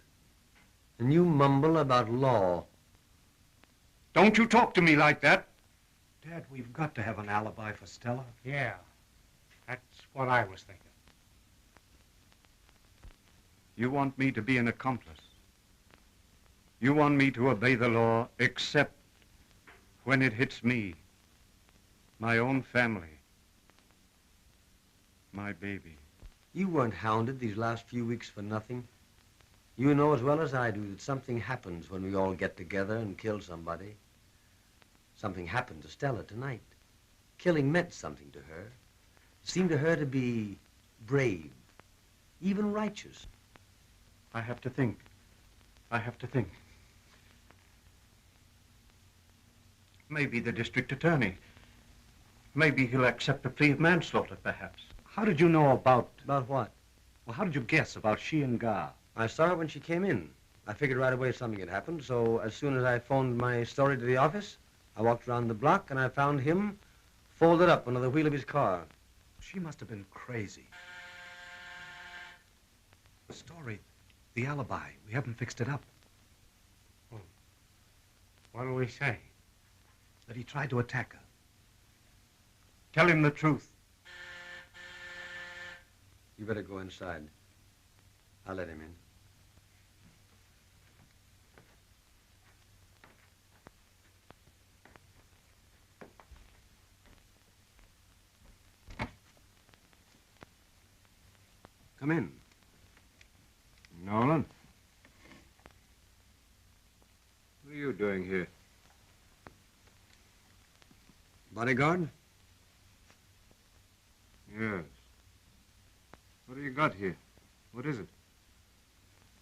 and you mumble about law. Don't you talk to me like that. Dad, we've got to have an alibi for Stella. Yeah, that's what I was thinking. You want me to be an accomplice. You want me to obey the law except when it hits me, my own family, my baby. You weren't hounded these last few weeks for nothing. You know as well as I do that something happens when we all get together and kill somebody. Something happened to Stella tonight. Killing meant something to her. It seemed to her to be brave, even righteous. I have to think. I have to think. Maybe the district attorney. Maybe he'll accept a plea of manslaughter, perhaps. How did you know about... About what? Well, how did you guess about she and Gar? I saw her when she came in. I figured right away something had happened, so as soon as I phoned my story to the office, I walked around the block and I found him folded up under the wheel of his car. She must have been crazy. The story, the alibi, we haven't fixed it up. What do we say? That he tried to attack her. Tell him the truth. You better go inside. I'll let him in. Come in. Nolan? What are you doing here? Bodyguard? Yes. What do you got here? What is it?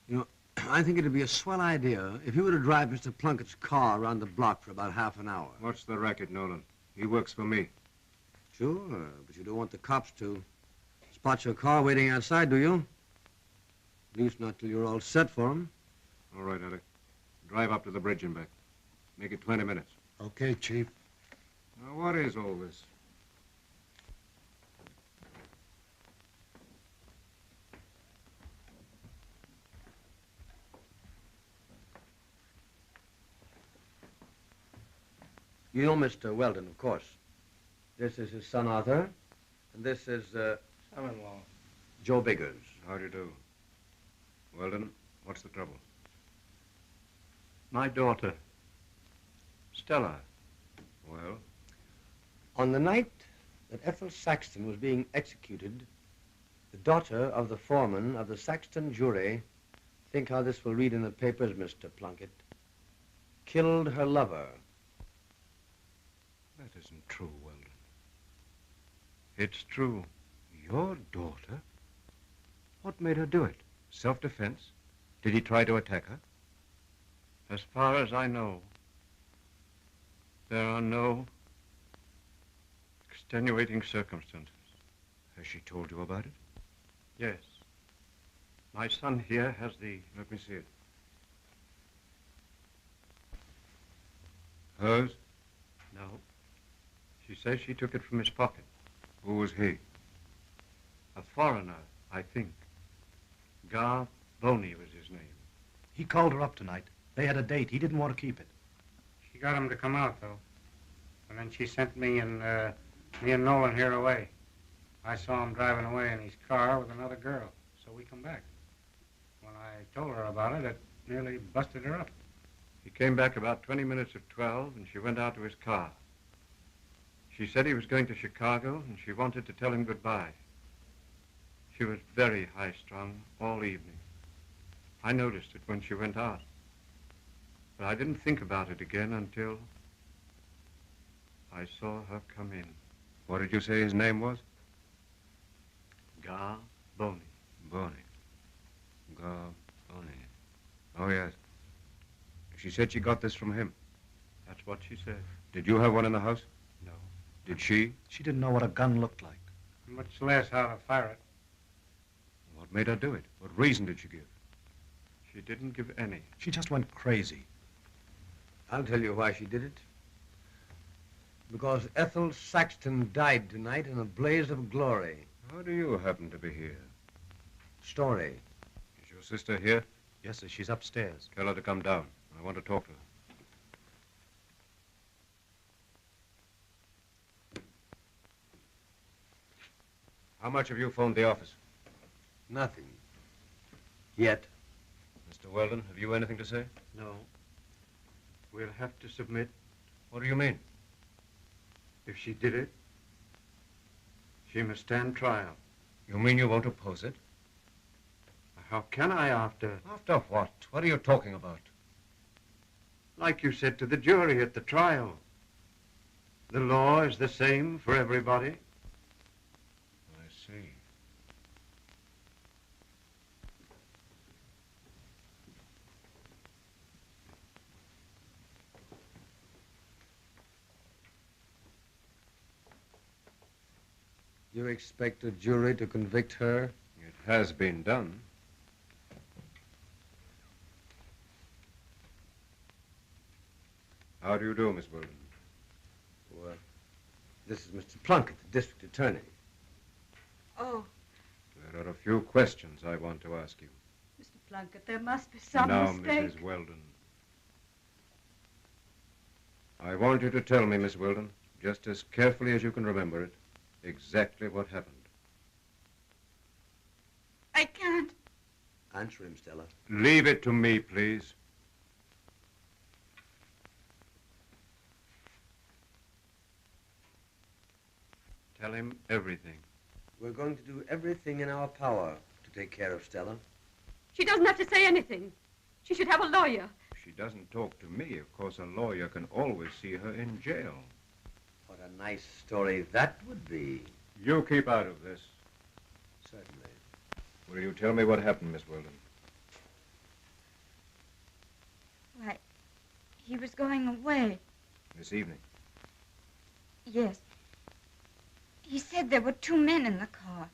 You know, I think it'd be a swell idea if you were to drive Mr. Plunkett's car around the block for about half an hour. What's the racket, Nolan? He works for me. Sure, but you don't want the cops to spot your car waiting outside, do you? At least not till you're all set for them. All right, Alec. Drive up to the bridge and back. Make it 20 minutes. Okay, Chief. Now, what is all this? You know Mr. Weldon, of course. This is his son, Arthur, and this is, Son-in-law. Joe Biggers. How do you do? Weldon, what's the trouble? My daughter, Stella. Well? On the night that Ethel Saxon was being executed, the daughter of the foreman of the Saxton jury, think how this will read in the papers, Mr. Plunkett, killed her lover. That isn't true, Weldon. It's true. Your daughter? What made her do it? Self-defense? Did he try to attack her? As far as I know, there are no extenuating circumstances. Has she told you about it? Yes. My son here has the... Let me see it. Hers? No. She says she took it from his pocket. Who was he? A foreigner, I think. Gar Boni was his name. He called her up tonight. They had a date. He didn't want to keep it. She got him to come out, though. And then she sent me and Nolan here away. I saw him driving away in his car with another girl, so we come back. When I told her about it, it nearly busted her up. He came back about 20 minutes of 12, and she went out to his car. She said he was going to Chicago, and she wanted to tell him goodbye. She was very high-strung all evening. I noticed it when she went out. But I didn't think about it again until I saw her come in. What did you say his name was? Gar Boni. Boni. Gar Boni. Oh, yes. She said she got this from him. That's what she said. Did you have one in the house? No. Did she? She didn't know what a gun looked like. Much less how to fire it. What made her do it? What reason did she give? She didn't give any. She just went crazy. I'll tell you why she did it. Because Ethel Saxon died tonight in a blaze of glory. How do you happen to be here? Story. Is your sister here? Yes, sir. She's upstairs. Tell her to come down. I want to talk to her. How much have you phoned the office? Nothing. Yet. Mr. Weldon, have you anything to say? No. We'll have to submit. What do you mean? If she did it, she must stand trial. You mean you won't oppose it? How can I after... After what? What are you talking about? Like you said to the jury at the trial. The law is the same for everybody. I see. You expect a jury to convict her? It has been done. How do you do, Miss Weldon? This is Mr. Plunkett, the district attorney. Oh, There are a few questions I want to ask you. Mr. Plunkett, there must be some Now, mistake. Mrs. Weldon. I want you to tell me, Miss Weldon, just as carefully as you can remember it, exactly what happened. I can't. Answer him, Stella. Leave it to me, please. Tell him everything. We're going to do everything in our power to take care of Stella. She doesn't have to say anything. She should have a lawyer. She doesn't talk to me. Of course, a lawyer can always see her in jail. What a nice story that would be. You keep out of this. Certainly. Will you tell me what happened, Miss Weldon? Why, he was going away. This evening? Yes. He said there were 2 men in the car.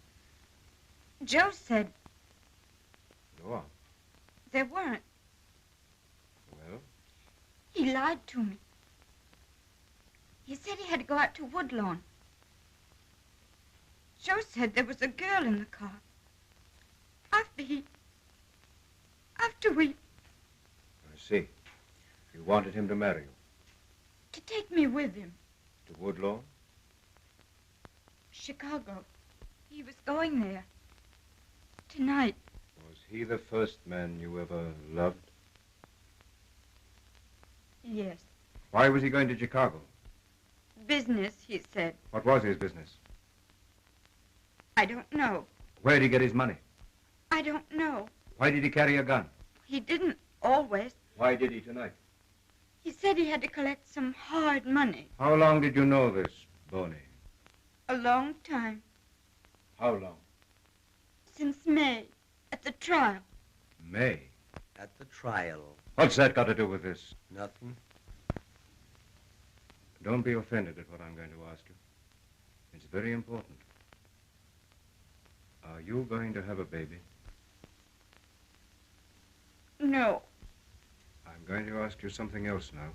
Joe said Go on. there weren't. Well? He lied to me. He said he had to go out to Woodlawn. Joe said there was a girl in the car. After we... I see. You wanted him to marry you. to take me with him. To Woodlawn? Chicago. He was going there. Tonight. Was he the first man you ever loved? Yes. Why was he going to Chicago? Business, he said. What was his business? I don't know. Where did he get his money? I don't know. Why did he carry a gun? He didn't always. Why did he tonight? He said he had to collect some hard money. How long did you know this, Boni? A long time. How long? Since May, at the trial. May. At the trial. What's that got to do with this? Nothing. Don't be offended at what I'm going to ask you. It's very important. Are you going to have a baby? No. I'm going to ask you something else now.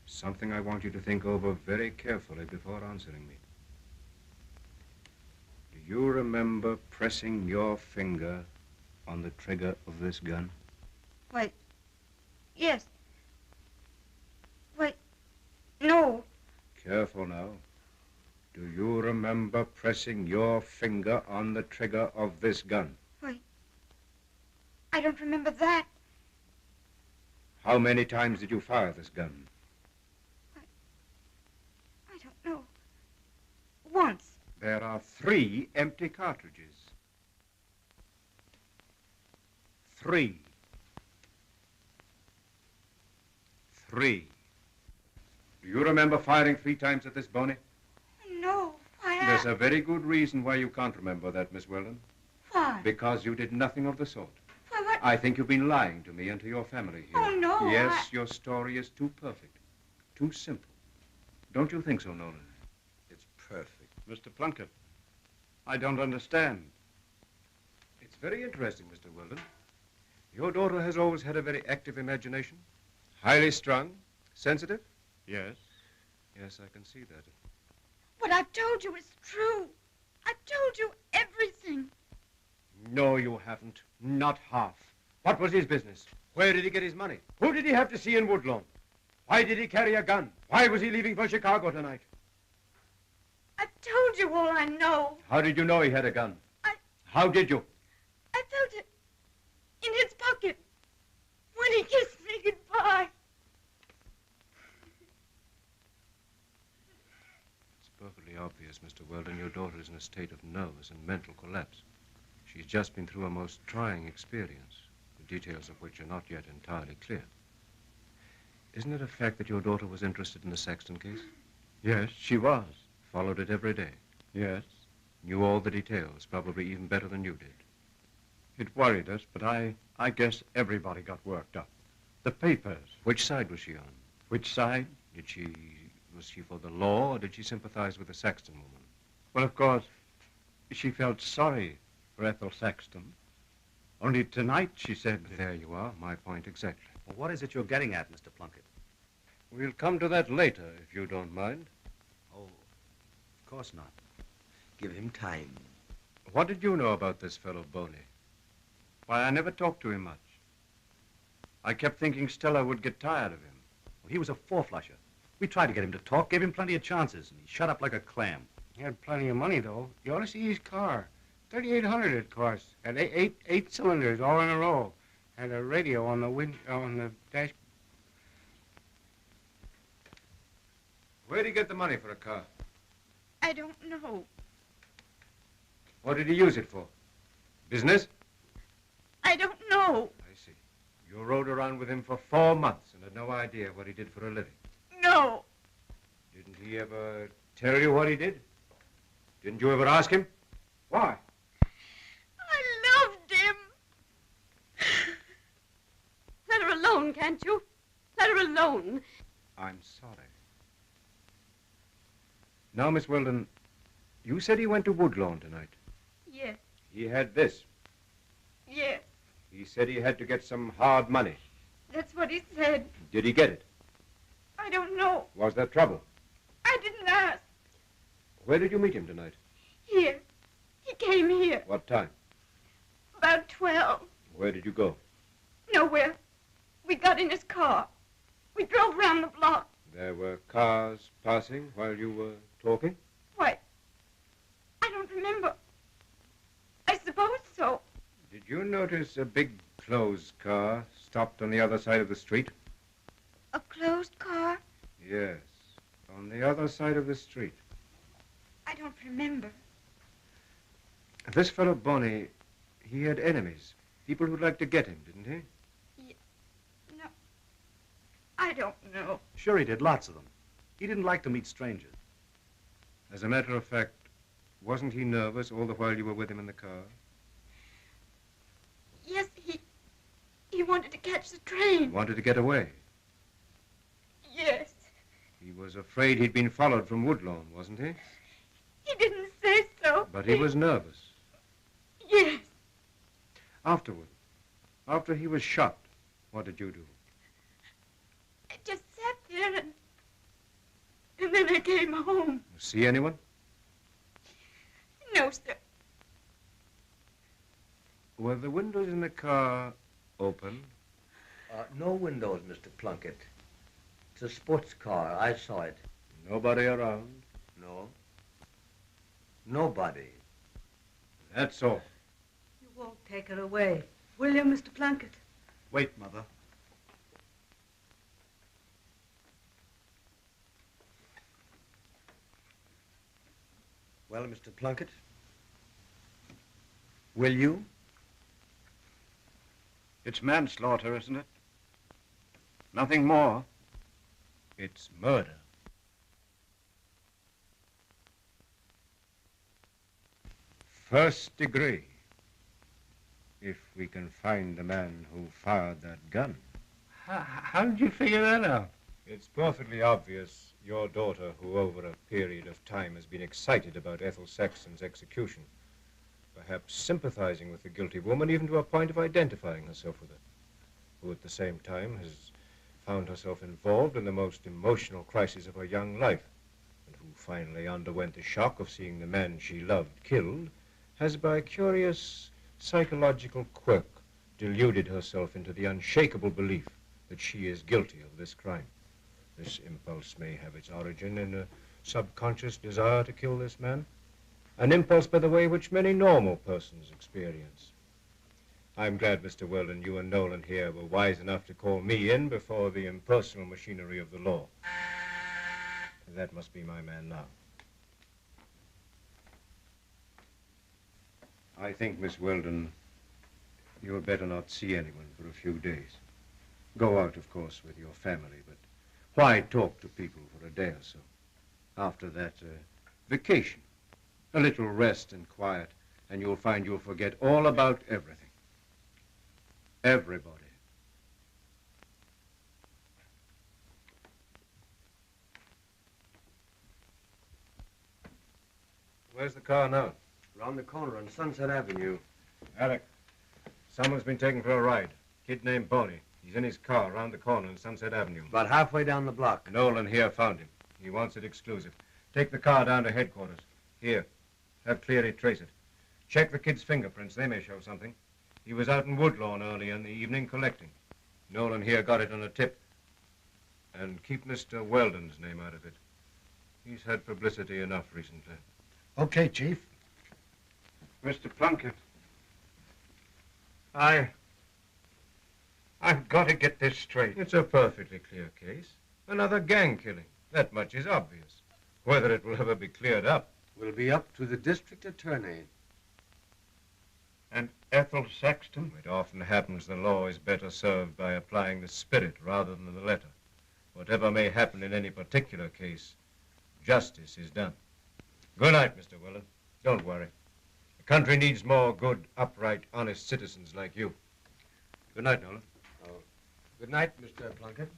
Something I want you to think over very carefully before answering me. Do you remember pressing your finger on the trigger of this gun? Wait. Yes. Wait. No. Careful now. Do you remember pressing your finger on the trigger of this gun? Wait. I don't remember that. How many times did you fire this gun? I don't know. Once. There are 3 empty cartridges. 3. 3. Do you remember firing 3 times at this Boni? No. There's a very good reason why you can't remember that, Miss Weldon. Why? Because you did nothing of the sort. Why, what? I think you've been lying to me and to your family here. Oh, no, Yes, your story is too perfect. Too simple. Don't you think so, Nolan? It's perfect. Mr. Plunkett, I don't understand. It's very interesting, Mr. Weldon. Your daughter has always had a very active imagination. Highly strung. Sensitive? Yes. Yes, I can see that. What I've told you is true. I've told you everything. No, you haven't. Not half. What was his business? Where did he get his money? Who did he have to see in Woodlawn? Why did he carry a gun? Why was he leaving for Chicago tonight? I've told you all I know. How did you know he had a gun? How did you? I felt it in his pocket when he kissed me goodbye. It's perfectly obvious, Mr. Weldon, your daughter is in a state of nervous and mental collapse. She's just been through a most trying experience, the details of which are not yet entirely clear. Isn't it a fact that your daughter was interested in the Saxon case? Yes, she was. Followed it every day? Yes. Knew all the details, probably even better than you did. It worried us, but I guess everybody got worked up. The papers. Which side was she on? Which side? Was she for the law, or did she sympathize with the Saxon woman? Well, of course, she felt sorry for Ethel Saxon. Only tonight she said... There you are, my point exactly. Well, what is it you're getting at, Mr. Plunkett? We'll come to that later, if you don't mind. Oh, Of course not. Give him time. What did you know about this fellow Boni? Why, I never talked to him much. I kept thinking Stella would get tired of him. Well, he was a four-flusher. We tried to get him to talk, gave him plenty of chances, and he shut up like a clam. He had plenty of money, though. You ought to see his car. $3,800 it cost. Had eight cylinders all in a row. Had a radio on the dash. Where'd he get the money for a car? I don't know. What did he use it for? Business? I don't know. I see. You rode around with him for 4 months and had no idea what he did for a living. No. Didn't he ever tell you what he did? Didn't you ever ask him? Why? I loved him. Let her alone, can't you? Let her alone. I'm sorry. Now, Miss Weldon, you said he went to Woodlawn tonight. Yes. He had this. Yes. He said he had to get some hard money. That's what he said. Did he get it? I don't know. Was there trouble? I didn't ask. Where did you meet him tonight? Here. He came here. What time? About 12. Where did you go? Nowhere. We got in his car. We drove round the block. There were cars passing while you were talking? Why, I don't remember. I suppose so. Did you notice a big closed car stopped on the other side of the street? A closed car? Yes, on the other side of the street. I don't remember. This fellow Boni, he had enemies. People who'd like to get him, didn't he? No. I don't know. Sure he did, lots of them. He didn't like to meet strangers. As a matter of fact, wasn't he nervous all the while you were with him in the car? Yes, he wanted to catch the train. Wanted to get away. Yes. He was afraid he'd been followed from Woodlawn, wasn't he? He didn't say so. But he was nervous. Yes. Afterward, after he was shot, what did you do? I just sat there and then I came home. See anyone? No, sir. Were the windows in the car open? No windows, Mr. Plunkett. It's a sports car. I saw it. Nobody around? No. Nobody. That's all. You won't take her away, will you, Mr. Plunkett? Wait, Mother. Well, Mr. Plunkett, will you? It's manslaughter, isn't it? Nothing more. It's murder. First degree. If we can find the man who fired that gun. How did you figure that out? It's perfectly obvious your daughter, who over a period of time has been excited about Ethel Saxon's execution, perhaps sympathizing with the guilty woman even to a point of identifying herself with her, who at the same time has found herself involved in the most emotional crisis of her young life, and who finally underwent the shock of seeing the man she loved killed, has by a curious psychological quirk deluded herself into the unshakable belief that she is guilty of this crime. This impulse may have its origin in a subconscious desire to kill this man, an impulse, by the way, which many normal persons experience. I'm glad, Mr. Weldon, you and Nolan here were wise enough to call me in before the impersonal machinery of the law. That must be my man now. I think, Miss Weldon, you had better not see anyone for a few days. Go out, of course, with your family, but why talk to people for a day or so? After that, vacation. A little rest and quiet, and you'll find you'll forget all about everything. Everybody. Where's the car now? Around the corner on Sunset Avenue. Alec, someone's been taken for a ride. Kid named Boni. He's in his car around the corner on Sunset Avenue. About halfway down the block. Nolan here found him. He wants it exclusive. Take the car down to headquarters. Here. Have Cleary trace it. Check the kid's fingerprints. They may show something. He was out in Woodlawn earlier in the evening collecting. Nolan here got it on a tip. And keep Mr. Weldon's name out of it. He's had publicity enough recently. Okay, Chief. Mr. Plunkett, I've got to get this straight. It's a perfectly clear case. Another gang killing. That much is obvious. Whether it will ever be cleared up will be up to the district attorney. And Ethel Saxon? It often happens the law is better served by applying the spirit rather than the letter. Whatever may happen in any particular case, justice is done. Good night, Mr. Weldon. Don't worry. The country needs more good, upright, honest citizens like you. Good night, Nolan. Oh. Good night, Mr. Plunkett.